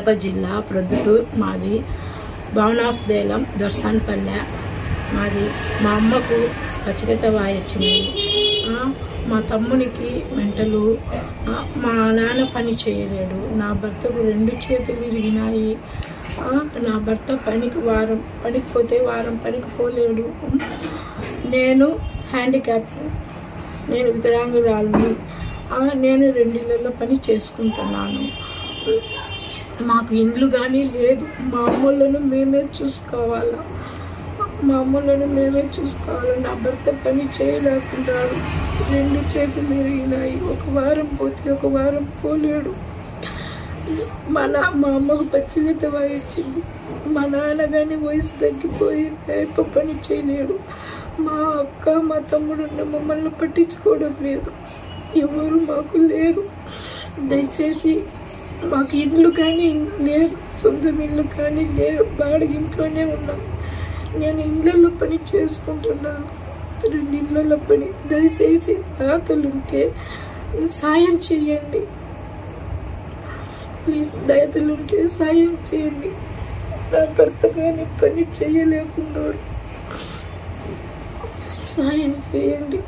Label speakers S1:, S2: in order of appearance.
S1: కడప జిల్లా ప్రొద్దుటూరు మాది. భావనాసుదేలం దొర్సాన్పల్లె మాది. మా అమ్మకు పచ్చిగత వాయి వచ్చింది. మా తమ్మునికి మెంటలు. మా నాన్న పని చేయలేడు. నా భర్తకు 2 చేతులు విరిగినాయి. నా భర్త పనికి పోతే వారం పనికి పోలేడు. నేను హ్యాండిక్యాప్, నేను వికలాంగురాలిని. నేను 2 ఇళ్ళల్లో పని చేసుకుంటున్నాను. మాకు ఇండ్లు కానీ లేదు. మా అమ్మలను మేమే చూసుకోవాలా. నా భర్త పని చేయలేకుంటాడు. 2 చేతులు విరిగినాయి. ఒక వారం పోతే ఒక వారం పోలేడు. మా అమ్మకు పచ్చిగత వాయి వచ్చింది. మా నాన్న కానీ వయసు తగ్గిపోయి పని చేయలేడు. మా అక్క మా తమ్ముడు మమ్మల్ని పట్టించుకోవడం లేదు. ఎవరు మాకు లేరు. దయచేసి మాకు ఇల్లు కానీ లేదు, సొంతం ఇల్లు కానీ లేదు. బాడిగ ఇంట్లోనే ఉన్నాం. నేను ఇళ్ళల్లో పని చేసుకుంటున్నాను, 2 ఇళ్ళల్లో పని. దయచేసి దాతలుంటే సాయం చేయండి ప్లీజ్. దయతలుంటే సాయం చేయండి. నా భర్త కానీ పని చేయలేకుండా సాయం చేయండి.